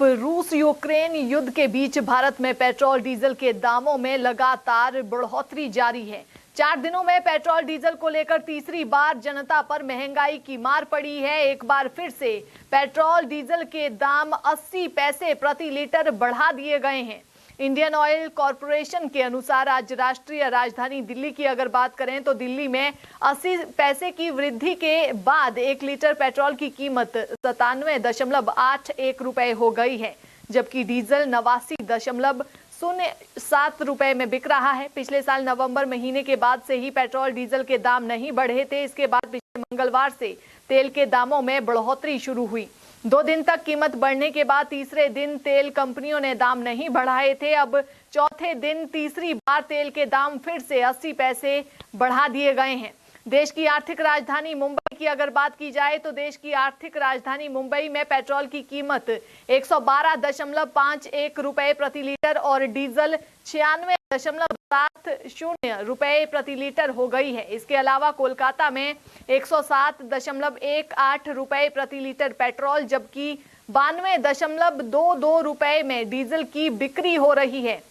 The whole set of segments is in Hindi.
रूस यूक्रेन युद्ध के बीच भारत में पेट्रोल डीजल के दामों में लगातार बढ़ोतरी जारी है। 4 दिनों में पेट्रोल डीजल को लेकर तीसरी बार जनता पर महंगाई की मार पड़ी है। एक बार फिर से पेट्रोल डीजल के दाम 80 पैसे प्रति लीटर बढ़ा दिए गए हैं। इंडियन ऑयल कॉरपोरेशन के अनुसार आज राष्ट्रीय राजधानी दिल्ली की अगर बात करें तो दिल्ली में 80 पैसे की वृद्धि के बाद 1 लीटर पेट्रोल की कीमत 97.81 रुपए हो गई है, जबकि डीजल 89.07 रुपए में बिक रहा है। पिछले साल नवंबर महीने के बाद से ही पेट्रोल डीजल के दाम नहीं बढ़े थे। इसके बाद पिछले मंगलवार से तेल के दामों में बढ़ोतरी शुरू हुई। 2 दिन तक कीमत बढ़ने के बाद तीसरे दिन तेल कंपनियों ने दाम नहीं बढ़ाए थे। अब चौथे दिन तीसरी बार तेल के दाम फिर से 80 पैसे बढ़ा दिए गए हैं। देश की आर्थिक राजधानी मुंबई की अगर बात की जाए तो देश की आर्थिक राजधानी मुंबई में पेट्रोल की कीमत 112.51 रुपए प्रति लीटर और डीजल 96.70 रुपए प्रति लीटर हो गई है। इसके अलावा कोलकाता में 107.18 रुपए प्रति लीटर पेट्रोल जबकि 92.22 रुपए में डीजल की बिक्री हो रही है।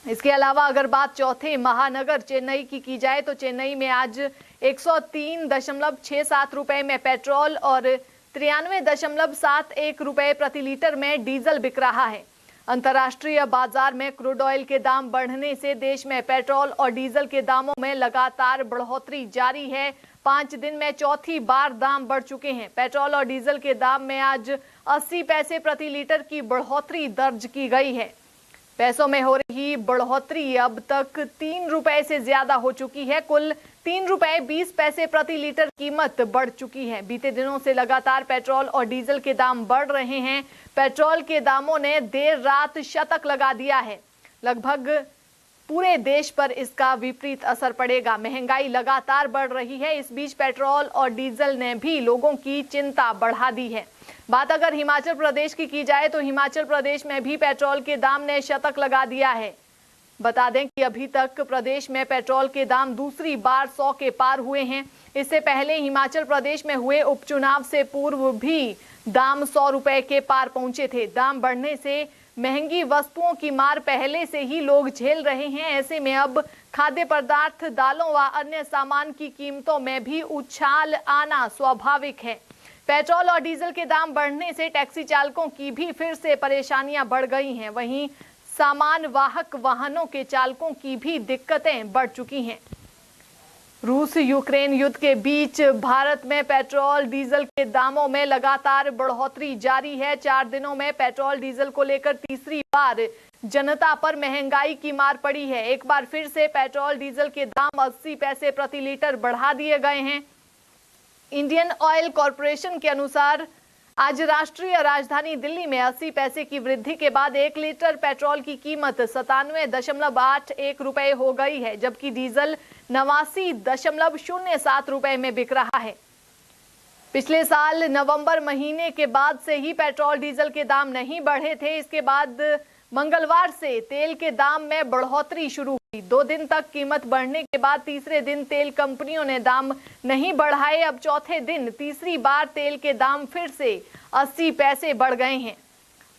इसके अलावा अगर बात चौथे महानगर चेन्नई की जाए तो चेन्नई में आज 103.67 रुपए में पेट्रोल और 93.71 रुपए प्रति लीटर में डीजल बिक रहा है। अंतर्राष्ट्रीय बाजार में क्रूड ऑयल के दाम बढ़ने से देश में पेट्रोल और डीजल के दामों में लगातार बढ़ोतरी जारी है। 5 दिन में चौथी बार दाम बढ़ चुके हैं। पेट्रोल और डीजल के दाम में आज 80 पैसे प्रति लीटर की बढ़ोतरी दर्ज की गई है। पैसों में हो रही बढ़ोतरी अब तक 3 रुपए से ज्यादा हो चुकी है। कुल 3 रुपए 20 पैसे प्रति लीटर कीमत बढ़ चुकी है। बीते दिनों से लगातार पेट्रोल और डीजल के दाम बढ़ रहे हैं। पेट्रोल के दामों ने देर रात शतक लगा दिया है। लगभग पूरे देश पर इसका विपरीत असर पड़ेगा। महंगाई लगातार बढ़ रही है। इस बीच पेट्रोल और डीजल ने भी लोगों की चिंता बढ़ा दी है। बात अगर हिमाचल प्रदेश की जाए तो हिमाचल प्रदेश में भी पेट्रोल के दाम ने शतक लगा दिया है। बता दें कि अभी तक प्रदेश में पेट्रोल के दाम दूसरी बार 100 के पार हुए हैं। इससे पहले हिमाचल प्रदेश में हुए उपचुनाव से पूर्व भी दाम 100 रुपए के पार पहुंचे थे। दाम बढ़ने से महंगी वस्तुओं की मार पहले से ही लोग झेल रहे हैं। ऐसे में अब खाद्य पदार्थ, दालों व अन्य सामान की कीमतों में भी उछाल आना स्वाभाविक है। पेट्रोल और डीजल के दाम बढ़ने से टैक्सी चालकों की भी फिर से परेशानियां बढ़ गई हैं। वहीं सामान वाहक वाहनों के चालकों की भी दिक्कतें बढ़ चुकी हैं। रूस यूक्रेन युद्ध के बीच भारत में पेट्रोल डीजल के दामों में लगातार बढ़ोतरी जारी है। 4 दिनों में पेट्रोल डीजल को लेकर तीसरी बार जनता पर महंगाई की मार पड़ी है। एक बार फिर से पेट्रोल डीजल के दाम 80 पैसे प्रति लीटर बढ़ा दिए गए हैं। इंडियन ऑयल कॉरपोरेशन के अनुसार आज राष्ट्रीय राजधानी दिल्ली में 80 पैसे की वृद्धि के बाद 1 लीटर पेट्रोल की कीमत 97.81 रुपए हो गई है, जबकि डीजल 89.07 रुपए में बिक रहा है। पिछले साल नवंबर महीने के बाद से ही पेट्रोल डीजल के दाम नहीं बढ़े थे। इसके बाद मंगलवार से तेल के दाम में बढ़ोतरी शुरू हुई। 2 दिन तक कीमत बढ़ने के बाद तीसरे दिन तेल कंपनियों ने दाम नहीं बढ़ाए। अब चौथे दिन तीसरी बार तेल के दाम फिर से 80 पैसे बढ़ गए हैं।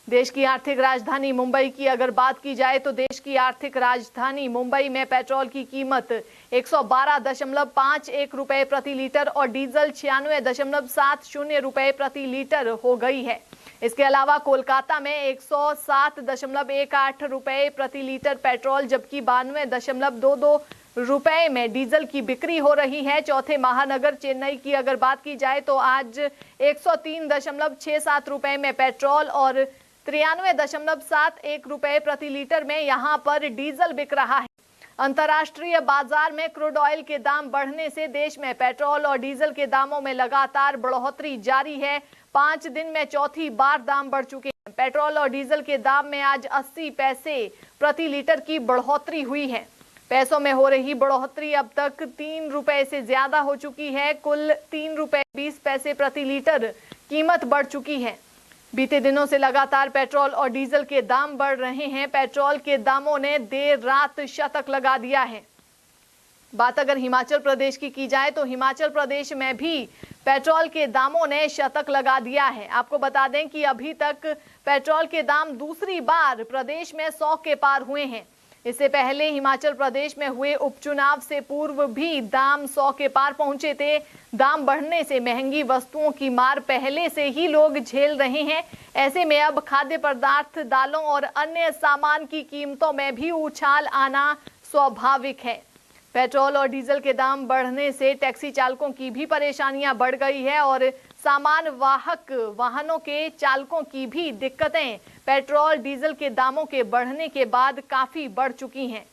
देश की आर्थिक राजधानी मुंबई की अगर बात की जाए तो देश की आर्थिक राजधानी मुंबई में पेट्रोल की कीमत 112.51 रुपए प्रति लीटर और डीजल 96.70 रुपए प्रति लीटर हो गई है। इसके अलावा कोलकाता में 107.18 रुपए प्रति लीटर पेट्रोल जबकि 92.22 रुपए में डीजल की बिक्री हो रही है। चौथे महानगर चेन्नई की अगर बात की जाए तो आज 103.67 रुपए में पेट्रोल और 93.71 रुपए प्रति लीटर में यहां पर डीजल बिक रहा है। अंतर्राष्ट्रीय बाजार में क्रूड ऑयल के दाम बढ़ने से देश में पेट्रोल और डीजल के दामों में लगातार बढ़ोतरी जारी है। 5 दिन में चौथी बार दाम बढ़ चुके हैं। पेट्रोल और डीजल के दाम में आज 80 पैसे प्रति लीटर की बढ़ोतरी हुई है। पैसों में हो रही बढ़ोतरी अब तक 3 रुपए से ज्यादा हो चुकी है। कुल 3 रुपए 20 पैसे प्रति लीटर कीमत बढ़ चुकी है। बीते दिनों से लगातार पेट्रोल और डीजल के दाम बढ़ रहे हैं। पेट्रोल के दामों ने देर रात शतक लगा दिया है। बात अगर हिमाचल प्रदेश की जाए तो हिमाचल प्रदेश में भी पेट्रोल के दामों ने शतक लगा दिया है। आपको बता दें कि अभी तक पेट्रोल के दाम दूसरी बार प्रदेश में 100 के पार हुए हैं। इससे पहले हिमाचल प्रदेश में हुए उपचुनाव से पूर्व भी दाम 100 के पार पहुंचे थे। दाम बढ़ने से महंगी वस्तुओं की मार पहले से ही लोग झेल रहे हैं। ऐसे में अब खाद्य पदार्थ, दालों और अन्य सामान की कीमतों में भी उछाल आना स्वाभाविक है। पेट्रोल और डीजल के दाम बढ़ने से टैक्सी चालकों की भी परेशानियां बढ़ गई है और सामान वाहक वाहनों के चालकों की भी दिक्कतें पेट्रोल डीजल के दामों के बढ़ने के बाद काफी बढ़ चुकी हैं।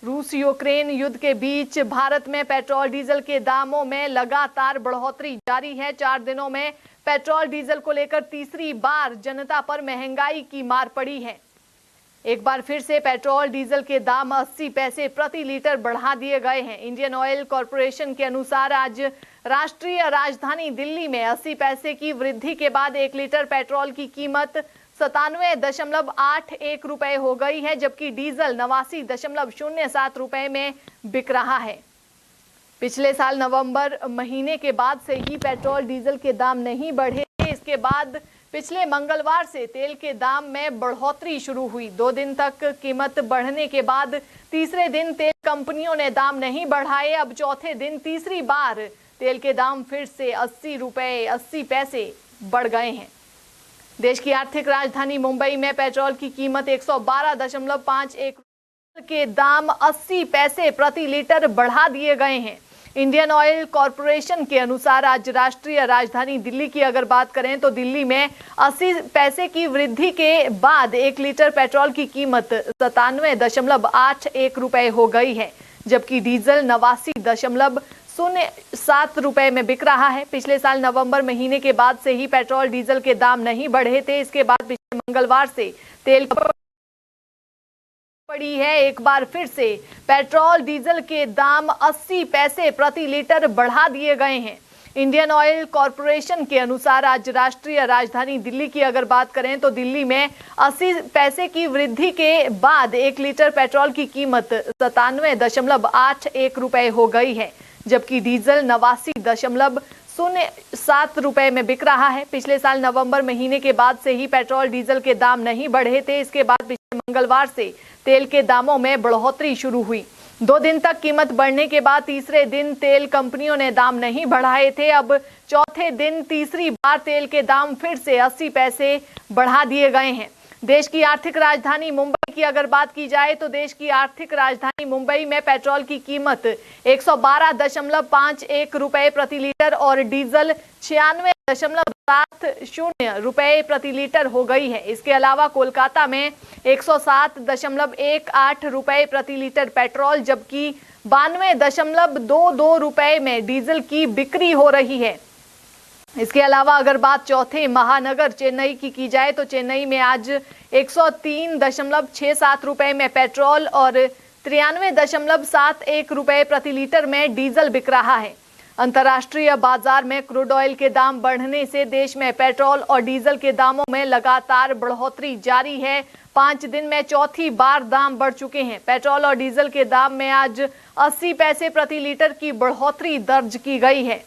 रूस यूक्रेन युद्ध के बीच भारत में पेट्रोल डीजल के दामों में लगातार बढ़ोतरी जारी है। 4 दिनों में पेट्रोल डीजल को लेकर तीसरी बार जनता पर महंगाई की मार पड़ी है। एक बार फिर से पेट्रोल डीजल के दाम 80 पैसे प्रति लीटर बढ़ा दिए गए हैं। इंडियन ऑयल कॉरपोरेशन के अनुसार आज राष्ट्रीय राजधानी दिल्ली में 80 पैसे की वृद्धि के बाद 1 लीटर पेट्रोल की कीमत 97.81 रुपए हो गई है, जबकि डीजल 89.07 रुपए में बिक रहा है। पिछले साल नवंबर महीने के बाद से ही पेट्रोल डीजल के दाम नहीं बढ़े। इसके बाद पिछले मंगलवार से तेल के दाम में बढ़ोतरी शुरू हुई। 2 दिन तक कीमत बढ़ने के बाद तीसरे दिन तेल कंपनियों ने दाम नहीं बढ़ाए। अब चौथे दिन तीसरी बार तेल के दाम फिर से 80 रुपए 80 पैसे बढ़ गए हैं। देश की आर्थिक राजधानी मुंबई में पेट्रोल की कीमत 112.51 के दाम 80 पैसे प्रति लीटर बढ़ा दिए गए हैं। इंडियन ऑयल कॉरपोरेशन के अनुसार आज राष्ट्रीय राजधानी दिल्ली की अगर बात करें तो दिल्ली में 80 पैसे की वृद्धि के बाद 1 लीटर पेट्रोल की कीमत 97.81 रुपए हो गई है, जबकि डीजल 89.07 रुपए में बिक रहा है। पिछले साल नवंबर महीने के बाद से ही पेट्रोल डीजल के दाम नहीं बढ़े थे। इसके बाद पिछले मंगलवार से तेल पड़ी है। एक बार फिर से पेट्रोल डीजल के दाम 80 पैसे प्रति लीटर बढ़ा दिए गए हैं। इंडियन ऑयल कॉरपोरेशन के अनुसार आज राष्ट्रीय राजधानी दिल्ली की अगर बात करें तो दिल्ली में 80 पैसे की वृद्धि के बाद 1 लीटर पेट्रोल की कीमत 97.81 रुपए हो गई है, जबकि डीजल 89.07 रुपए में बिक रहा है। पिछले साल नवंबर महीने के बाद से ही पेट्रोल डीजल के दाम नहीं बढ़े थे। इसके बाद पिछले मंगलवार से तेल के दामों में बढ़ोतरी शुरू हुई। 2 दिन तक कीमत बढ़ने के बाद तीसरे दिन तेल कंपनियों ने दाम नहीं बढ़ाए थे। अब चौथे दिन तीसरी बार तेल के दाम फिर से 80 पैसे बढ़ा दिए गए हैं। देश की आर्थिक राजधानी मुंबई की अगर बात की जाए तो देश की आर्थिक राजधानी मुंबई में पेट्रोल की कीमत 112.51 रुपए प्रति लीटर और डीजल 96.70 रुपए प्रति लीटर हो गई है। इसके अलावा कोलकाता में 107.18 रुपए प्रति लीटर पेट्रोल, जबकि 92.22 रुपए में डीजल की बिक्री हो रही है। इसके अलावा अगर बात चौथे महानगर चेन्नई की जाए तो चेन्नई में आज 103.67 रुपए में पेट्रोल और 93.71 रुपए प्रति लीटर में डीजल बिक रहा है। अंतर्राष्ट्रीय बाजार में क्रूड ऑयल के दाम बढ़ने से देश में पेट्रोल और डीजल के दामों में लगातार बढ़ोतरी जारी है। 5 दिन में चौथी बार दाम बढ़ चुके हैं। पेट्रोल और डीजल के दाम में आज 80 पैसे प्रति लीटर की बढ़ोतरी दर्ज की गई है।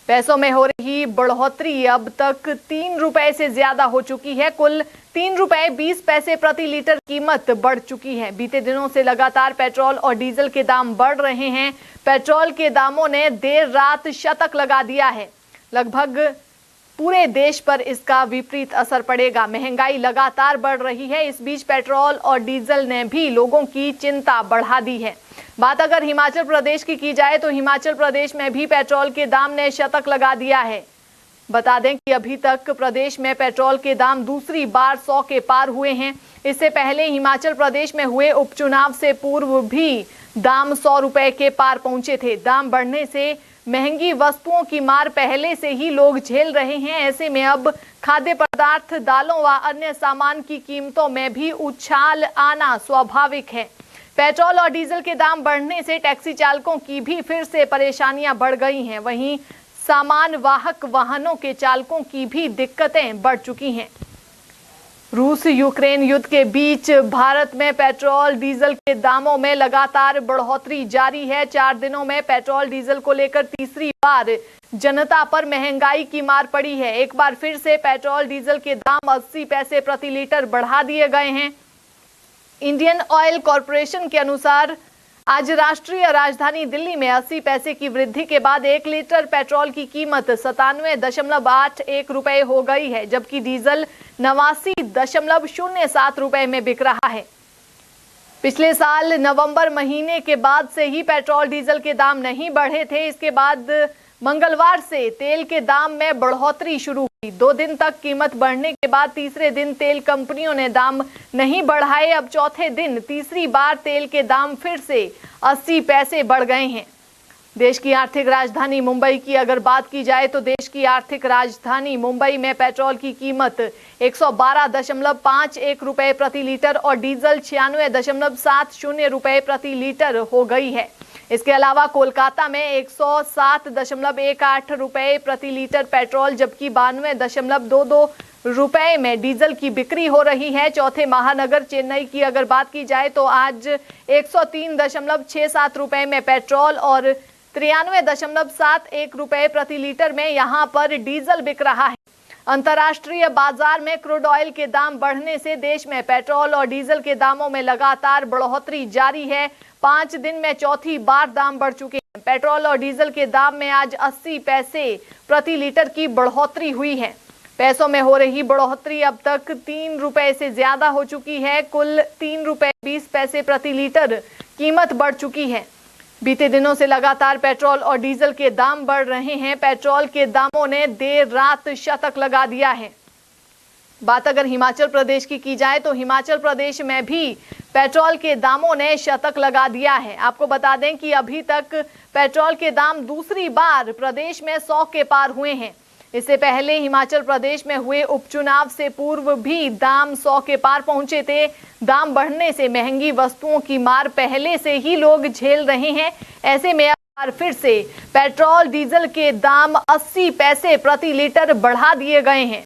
पैसों में हो रही बढ़ोतरी अब तक 3 रुपए से ज्यादा हो चुकी है। कुल 3 रुपए 20 पैसे प्रति लीटर कीमत बढ़ चुकी है। बीते दिनों से लगातार पेट्रोल और डीजल के दाम बढ़ रहे हैं। पेट्रोल के दामों ने देर रात शतक लगा दिया है। लगभग पूरे देश पर इसका विपरीत असर पड़ेगा। महंगाई लगातार बढ़ रही है। इस बीच पेट्रोल और डीजल ने भी लोगों की चिंता बढ़ा दी है। बात अगर हिमाचल प्रदेश की जाए तो हिमाचल प्रदेश में भी पेट्रोल के दाम ने शतक लगा दिया है। बता दें कि अभी तक प्रदेश में पेट्रोल के दाम दूसरी बार 100 के पार हुए हैं। इससे पहले हिमाचल प्रदेश में हुए उपचुनाव से पूर्व भी दाम 100 रुपए के पार पहुंचे थे। दाम बढ़ने से महंगी वस्तुओं की मार पहले से ही लोग झेल रहे हैं। ऐसे में अब खाद्य पदार्थ, दालों व अन्य सामान की कीमतों में भी उछाल आना स्वाभाविक है। पेट्रोल और डीजल के दाम बढ़ने से टैक्सी चालकों की भी फिर से परेशानियां बढ़ गई हैं। वहीं सामान वाहक वाहनों के चालकों की भी दिक्कतें बढ़ चुकी हैं। रूस यूक्रेन युद्ध के बीच भारत में पेट्रोल डीजल के दामों में लगातार बढ़ोतरी जारी है। 4 दिनों में पेट्रोल डीजल को लेकर तीसरी बार जनता पर महंगाई की मार पड़ी है। एक बार फिर से पेट्रोल डीजल के दाम 80 पैसे प्रति लीटर बढ़ा दिए गए हैं। इंडियन ऑयल कॉरपोरेशन के अनुसार आज राष्ट्रीय राजधानी दिल्ली में 80 पैसे की वृद्धि के बाद 1 लीटर पेट्रोल की कीमत 97.81 रुपए हो गई है, जबकि डीजल 89.07 रुपए में बिक रहा है। पिछले साल नवंबर महीने के बाद से ही पेट्रोल डीजल के दाम नहीं बढ़े थे। इसके बाद मंगलवार से तेल के दाम में बढ़ोतरी शुरू हुई। 2 दिन तक कीमत बढ़ने के बाद तीसरे दिन तेल कंपनियों ने दाम नहीं बढ़ाए। अब चौथे दिन तीसरी बार तेल के दाम फिर से 80 पैसे बढ़ गए हैं। देश की आर्थिक राजधानी मुंबई की अगर बात की जाए तो देश की आर्थिक राजधानी मुंबई में पेट्रोल की कीमत 112.51 रुपए प्रति लीटर और डीजल 96.70 रुपए प्रति लीटर हो गई है। इसके अलावा कोलकाता में 107.18 रुपए प्रति लीटर पेट्रोल जबकि 92.22 रुपए में डीजल की बिक्री हो रही है। चौथे महानगर चेन्नई की अगर बात की जाए तो आज 103.67 रुपए में पेट्रोल और 93.71 रुपए प्रति लीटर में यहां पर डीजल बिक रहा है। अंतर्राष्ट्रीय बाजार में क्रूड ऑयल के दाम बढ़ने से देश में पेट्रोल और डीजल के दामों में लगातार बढ़ोतरी जारी है। 5 दिन में चौथी बार दाम बढ़ चुके हैं। पेट्रोल और डीजल के दाम में आज 80 पैसे प्रति लीटर की बढ़ोतरी हुई है। पैसों में हो रही बढ़ोतरी अब तक 3 रुपए से ज्यादा हो चुकी है। कुल 3 रुपए 20 पैसे प्रति लीटर कीमत बढ़ चुकी है। बीते दिनों से लगातार पेट्रोल और डीजल के दाम बढ़ रहे हैं। पेट्रोल के दामों ने देर रात शतक लगा दिया है। बात अगर हिमाचल प्रदेश की जाए तो हिमाचल प्रदेश में भी पेट्रोल के दामों ने शतक लगा दिया है। आपको बता दें कि अभी तक पेट्रोल के दाम दूसरी बार प्रदेश में 100 के पार हुए हैं। इससे पहले हिमाचल प्रदेश में हुए उपचुनाव से पूर्व भी दाम 100 के पार पहुंचे थे। दाम बढ़ने से महंगी वस्तुओं की मार पहले से ही लोग झेल रहे हैं। ऐसे में एक बार फिर से पेट्रोल डीजल के दाम 80 पैसे प्रति लीटर बढ़ा दिए गए हैं।